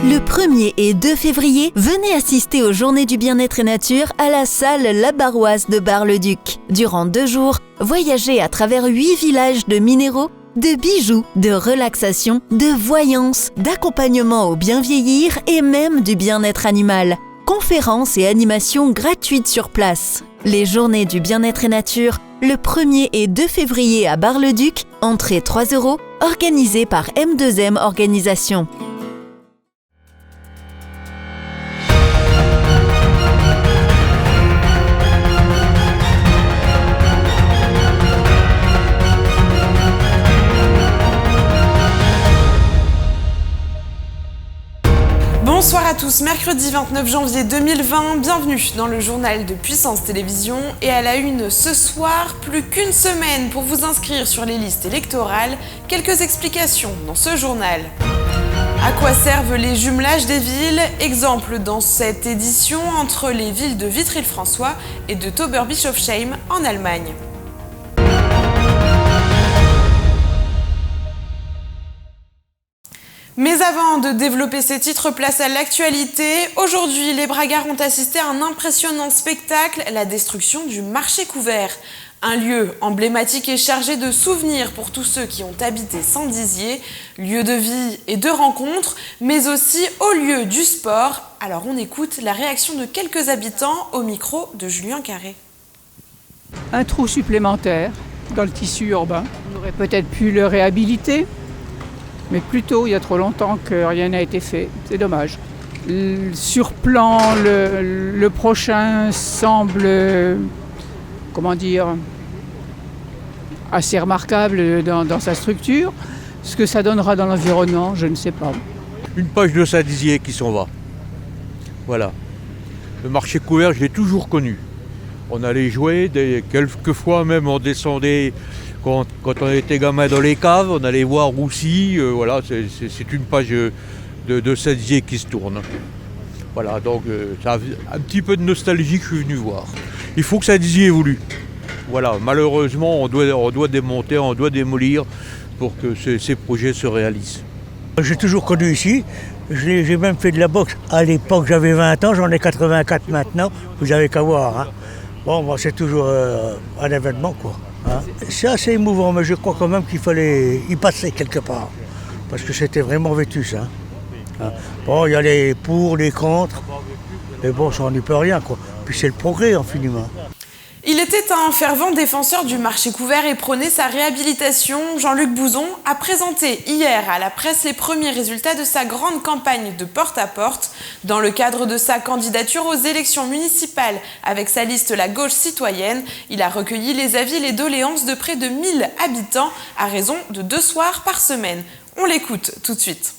Le 1er et 2 février, venez assister aux Journées du bien-être et nature à la salle La Barroise de Bar-le-Duc. Durant 2 jours, voyagez à travers 8 villages de minéraux, de bijoux, de relaxation, de voyance, d'accompagnement au bien vieillir et même du bien-être animal. Conférences et animations gratuites sur place. Les Journées du bien-être et nature, le 1er et 2 février à Bar-le-Duc, entrée 3 €, organisée par M2M Organisation. Bonsoir à tous, mercredi 29 janvier 2020, bienvenue dans le journal de Puissance Télévision et à la une ce soir, plus qu'une semaine pour vous inscrire sur les listes électorales, quelques explications dans ce journal. À quoi servent les jumelages des villes? Exemple dans cette édition entre les villes de Vitry-le-François et de Tauberbischofsheim en Allemagne. Mais avant de développer ces titres, place à l'actualité. Aujourd'hui, les Bragards ont assisté à un impressionnant spectacle, la destruction du marché couvert. Un lieu emblématique et chargé de souvenirs pour tous ceux qui ont habité Saint-Dizier, lieu de vie et de rencontres, mais aussi au lieu du sport. Alors on écoute la réaction de quelques habitants au micro de Julien Carré. Un trou supplémentaire dans le tissu urbain. On aurait peut-être pu le réhabiliter. Mais plutôt, il y a trop longtemps que rien n'a été fait. C'est dommage. Sur plan, le prochain semble, assez remarquable dans sa structure. Ce que ça donnera dans l'environnement, je ne sais pas. Une page de Saint-Dizier qui s'en va. Voilà. Le marché couvert, je l'ai toujours connu. On allait jouer, quelquefois même on descendait. Quand on était gamin dans les caves, on allait voir Roussy, voilà, c'est une page de Saint-Dizier qui se tourne. Voilà, donc ça a un petit peu de nostalgie que je suis venu voir. Il faut que Saint-Dizier évolue. Voilà, malheureusement, on doit démonter, on doit démolir pour que ces projets se réalisent. J'ai toujours connu ici, j'ai même fait de la boxe. À l'époque, j'avais 20 ans, j'en ai 84 maintenant, vous avez qu'à voir. Hein. Bon, moi, c'est toujours un événement, quoi. Hein. C'est assez émouvant, mais je crois quand même qu'il fallait y passer quelque part. Parce que c'était vraiment vétus. Hein. Hein. Bon, il y a les pour, les contre. Mais bon, ça on n'y peut rien, quoi. Puis c'est le progrès, infiniment. Il était un fervent défenseur du marché couvert et prônait sa réhabilitation. Jean-Luc Bouzon a présenté hier à la presse les premiers résultats de sa grande campagne de porte-à-porte. Dans le cadre de sa candidature aux élections municipales avec sa liste La Gauche Citoyenne, il a recueilli les avis et les doléances de près de 1000 habitants à raison de 2 soirs par semaine. On l'écoute tout de suite.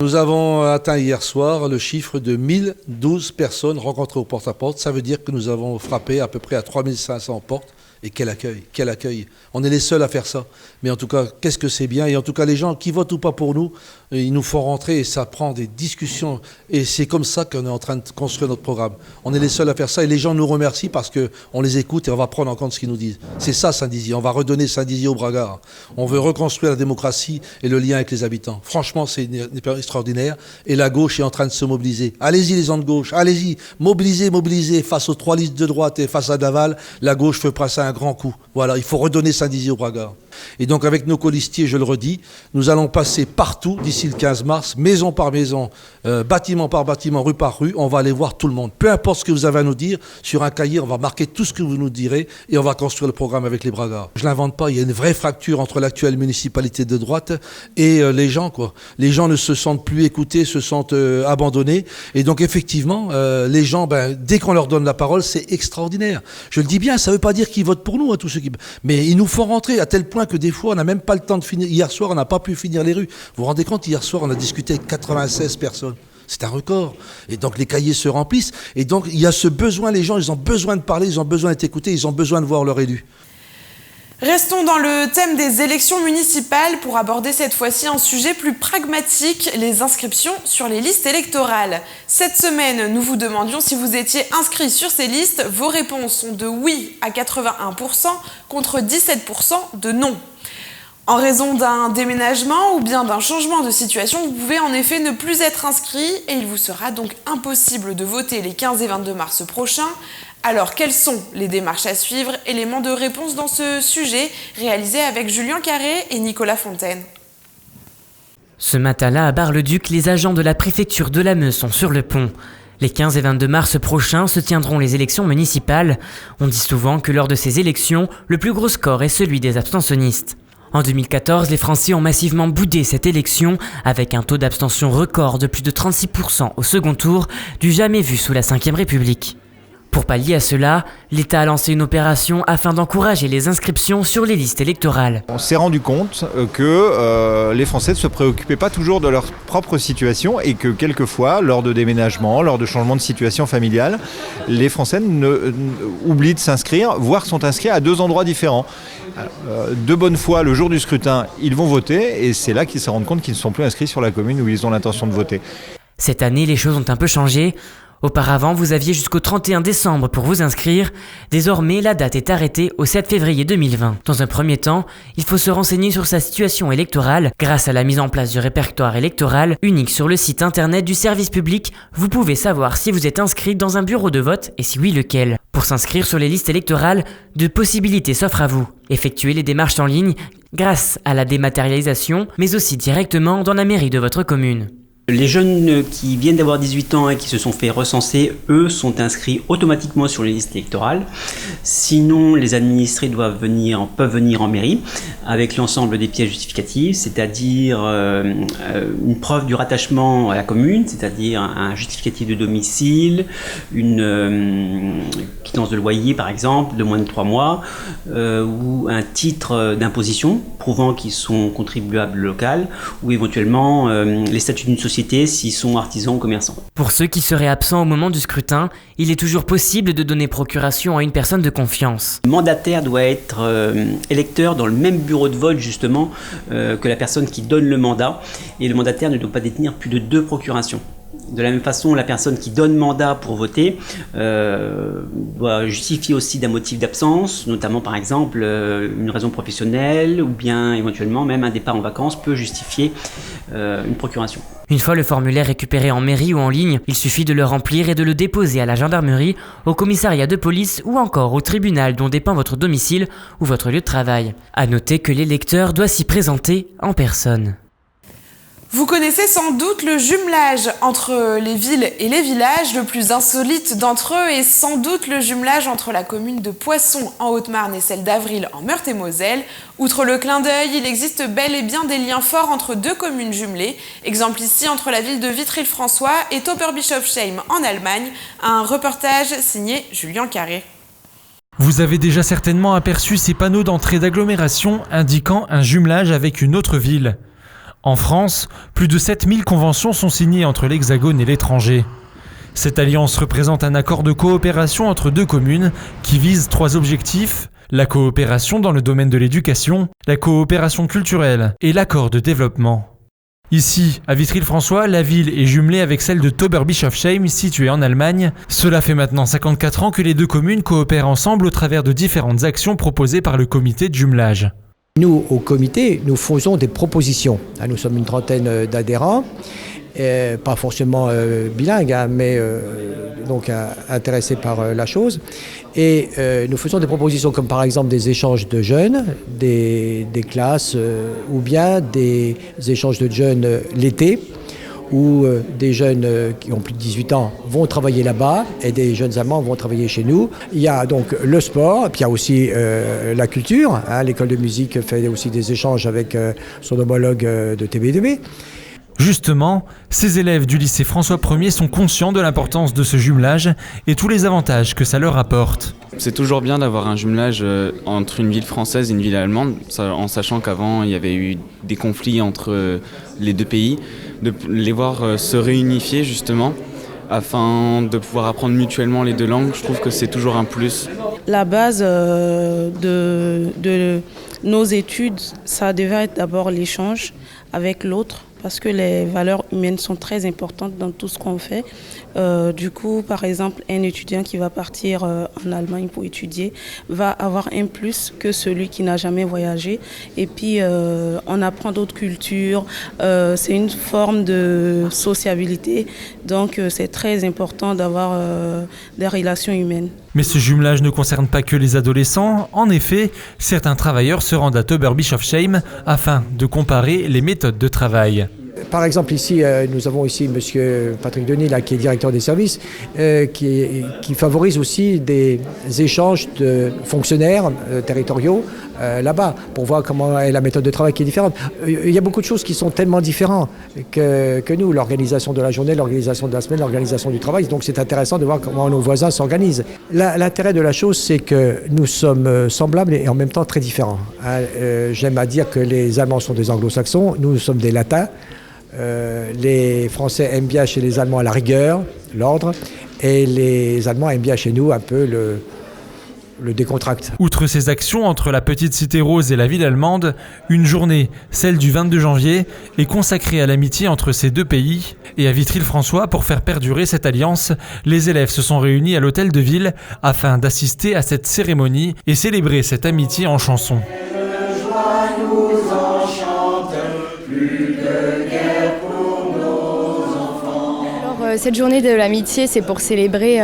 Nous avons atteint hier soir le chiffre de 1012 personnes rencontrées au porte-à-porte. Ça veut dire que nous avons frappé à peu près à 3500 portes. Et quel accueil, quel accueil. On est les seuls à faire ça. Mais en tout cas, qu'est-ce que c'est bien. Et en tout cas, les gens qui votent ou pas pour nous, ils nous font rentrer et ça prend des discussions. Et c'est comme ça qu'on est en train de construire notre programme. On est les seuls à faire ça et les gens nous remercient parce qu'on les écoute et on va prendre en compte ce qu'ils nous disent. C'est ça Saint-Dizier. On va redonner Saint-Dizier aux Bragards. On veut reconstruire la démocratie et le lien avec les habitants. Franchement, c'est extraordinaire. Et la gauche est en train de se mobiliser. Allez-y les gens de gauche, allez-y. Mobilisez face aux 3 listes de droite et face à Daval. La gauche fait passer un grand coup. Voilà, il faut redonner Saint-Dizier aux Bragards. Et donc avec nos colistiers, je le redis, nous allons passer partout d'ici le 15 mars, maison par maison, bâtiment par bâtiment, rue par rue, on va aller voir tout le monde. Peu importe ce que vous avez à nous dire, sur un cahier, on va marquer tout ce que vous nous direz et on va construire le programme avec les Bragards. Je l'invente pas, il y a une vraie fracture entre l'actuelle municipalité de droite et les gens, quoi. Les gens ne se sentent plus écoutés, se sentent abandonnés. Et donc effectivement, les gens, dès qu'on leur donne la parole, c'est extraordinaire. Je le dis bien, ça veut pas dire qu'ils votent pour nous, hein, tous ceux qui... Mais ils nous font rentrer à tel point que des fois, on n'a même pas le temps de finir. Hier soir, on n'a pas pu finir les rues. Vous vous rendez compte, hier soir, on a discuté avec 96 personnes. C'est un record. Et donc, les cahiers se remplissent. Et donc, il y a ce besoin, les gens, ils ont besoin de parler, ils ont besoin d'être écoutés, ils ont besoin de voir leur élu. Restons dans le thème des élections municipales pour aborder cette fois-ci un sujet plus pragmatique, les inscriptions sur les listes électorales. Cette semaine, nous vous demandions si vous étiez inscrit sur ces listes. Vos réponses sont de oui à 81% contre 17% de non. En raison d'un déménagement ou bien d'un changement de situation, vous pouvez en effet ne plus être inscrit et il vous sera donc impossible de voter les 15 et 22 mars prochains. Alors, quelles sont les démarches à suivre? Éléments de réponse dans ce sujet, réalisé avec Julien Carré et Nicolas Fontaine. Ce matin-là, à Bar-le-Duc, les agents de la préfecture de la Meuse sont sur le pont. Les 15 et 22 mars prochains se tiendront les élections municipales. On dit souvent que lors de ces élections, le plus gros score est celui des abstentionnistes. En 2014, les Français ont massivement boudé cette élection avec un taux d'abstention record de plus de 36% au second tour, du jamais vu sous la Ve République. Pour pallier à cela, l'État a lancé une opération afin d'encourager les inscriptions sur les listes électorales. On s'est rendu compte que les Français ne se préoccupaient pas toujours de leur propre situation et que quelquefois, lors de déménagements, lors de changements de situation familiale, les Français oublient de s'inscrire, voire sont inscrits à 2 endroits différents. De bonne foi, le jour du scrutin, ils vont voter et c'est là qu'ils se rendent compte qu'ils ne sont plus inscrits sur la commune où ils ont l'intention de voter. Cette année, les choses ont un peu changé. Auparavant, vous aviez jusqu'au 31 décembre pour vous inscrire. Désormais, la date est arrêtée au 7 février 2020. Dans un premier temps, il faut se renseigner sur sa situation électorale. Grâce à la mise en place du répertoire électoral, unique sur le site internet du service public, vous pouvez savoir si vous êtes inscrit dans un bureau de vote et si oui, lequel. Pour s'inscrire sur les listes électorales, 2 possibilités s'offrent à vous. Effectuer les démarches en ligne grâce à la dématérialisation, mais aussi directement dans la mairie de votre commune. Les jeunes qui viennent d'avoir 18 ans et qui se sont fait recenser, eux, sont inscrits automatiquement sur les listes électorales. Sinon, les administrés peuvent venir en mairie avec l'ensemble des pièces justificatives, c'est-à-dire une preuve du rattachement à la commune, c'est-à-dire un justificatif de domicile, une quittance de loyer par exemple, de moins de 3 mois, ou un titre d'imposition prouvant qu'ils sont contribuables locaux, ou éventuellement les statuts d'une société s'ils sont artisans ou commerçants. Pour ceux qui seraient absents au moment du scrutin, il est toujours possible de donner procuration à une personne de confiance. Le mandataire doit être électeur dans le même bureau de vote justement que la personne qui donne le mandat et le mandataire ne doit pas détenir plus de 2 procurations. De la même façon, la personne qui donne mandat pour voter doit justifier aussi d'un motif d'absence, notamment par exemple une raison professionnelle ou bien éventuellement même un départ en vacances peut justifier une procuration. Une fois le formulaire récupéré en mairie ou en ligne, il suffit de le remplir et de le déposer à la gendarmerie, au commissariat de police ou encore au tribunal dont dépend votre domicile ou votre lieu de travail. À noter que l'électeur doit s'y présenter en personne. Vous connaissez sans doute le jumelage entre les villes et les villages. Le plus insolite d'entre eux est sans doute le jumelage entre la commune de Poissons en Haute-Marne et celle d'Avril en Meurthe-et-Moselle. Outre le clin d'œil, il existe bel et bien des liens forts entre 2 communes jumelées. Exemple ici entre la ville de Vitry-le-François et Tauberbischofsheim en Allemagne. Un reportage signé Julien Carré. Vous avez déjà certainement aperçu ces panneaux d'entrée d'agglomération indiquant un jumelage avec une autre ville. En France, plus de 7000 conventions sont signées entre l'Hexagone et l'étranger. Cette alliance représente un accord de coopération entre 2 communes qui vise 3 objectifs: la coopération dans le domaine de l'éducation, la coopération culturelle et l'accord de développement. Ici, à Vitry-le-François, la ville est jumelée avec celle de Tauberbischofsheim, située en Allemagne. Cela fait maintenant 54 ans que les 2 communes coopèrent ensemble au travers de différentes actions proposées par le comité de jumelage. Nous, au comité, nous faisons des propositions. Nous sommes une trentaine d'adhérents, pas forcément bilingues, mais donc intéressés par la chose. Et nous faisons des propositions comme par exemple des échanges de jeunes, des classes, ou bien des échanges de jeunes l'été, où des jeunes qui ont plus de 18 ans vont travailler là-bas et des jeunes Allemands vont travailler chez nous. Il y a donc le sport, puis il y a aussi la culture. L'école de musique fait aussi des échanges avec son homologue de TB2B. Justement, ces élèves du lycée François 1er sont conscients de l'importance de ce jumelage et tous les avantages que ça leur apporte. C'est toujours bien d'avoir un jumelage entre une ville française et une ville allemande, en sachant qu'avant il y avait eu des conflits entre les 2 pays, de les voir se réunifier justement afin de pouvoir apprendre mutuellement les 2 langues. Je trouve que c'est toujours un plus. La base de nos études, ça devait être d'abord l'échange avec l'autre, parce que les valeurs humaines sont très importantes dans tout ce qu'on fait. Du coup, par exemple, un étudiant qui va partir en Allemagne pour étudier va avoir un plus que celui qui n'a jamais voyagé. Et puis, on apprend d'autres cultures. C'est une forme de sociabilité. Donc, c'est très important d'avoir des relations humaines. Mais ce jumelage ne concerne pas que les adolescents. En effet, certains travailleurs se rendent à Oberbischoffsheim afin de comparer les méthodes de travail. Par exemple, ici, nous avons ici M. Patrick Denis, là, qui est directeur des services, qui favorise aussi des échanges de fonctionnaires territoriaux là-bas, pour voir comment est la méthode de travail qui est différente. Il y a beaucoup de choses qui sont tellement différentes que nous, l'organisation de la journée, l'organisation de la semaine, l'organisation du travail. Donc c'est intéressant de voir comment nos voisins s'organisent. L'intérêt de la chose, c'est que nous sommes semblables et en même temps très différents. J'aime à dire que les Allemands sont des anglo-saxons, nous sommes des latins. Les Français aiment bien chez les Allemands à la rigueur, l'ordre, et les Allemands aiment bien chez nous un peu le décontracte. Outre ces actions entre la petite cité rose et la ville allemande, une journée, celle du 22 janvier, est consacrée à l'amitié entre ces deux pays. Et à Vitry-le-François, pour faire perdurer cette alliance, les élèves se sont réunis à l'hôtel de ville afin d'assister à cette cérémonie et célébrer cette amitié en chansons. Cette journée de l'amitié, c'est pour célébrer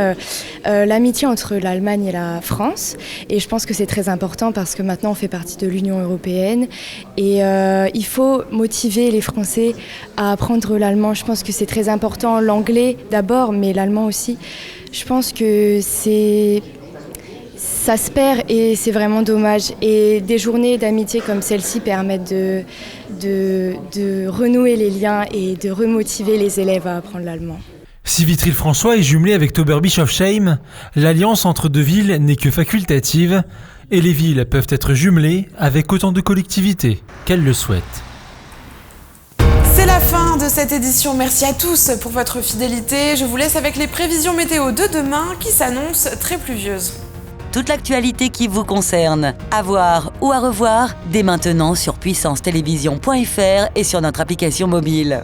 l'amitié entre l'Allemagne et la France. Et je pense que c'est très important parce que maintenant on fait partie de l'Union européenne. Et il faut motiver les Français à apprendre l'allemand. Je pense que c'est très important, l'anglais d'abord, mais l'allemand aussi. Je pense que ça se perd et c'est vraiment dommage. Et des journées d'amitié comme celle-ci permettent de renouer les liens et de remotiver les élèves à apprendre l'allemand. Si Vitry-le-François est jumelé avec Oberbischoffsheim, l'alliance entre deux villes n'est que facultative et les villes peuvent être jumelées avec autant de collectivités qu'elles le souhaitent. C'est la fin de cette édition. Merci à tous pour votre fidélité. Je vous laisse avec les prévisions météo de demain qui s'annoncent très pluvieuses. Toute l'actualité qui vous concerne, à voir ou à revoir, dès maintenant sur puissancetélévision.fr et sur notre application mobile.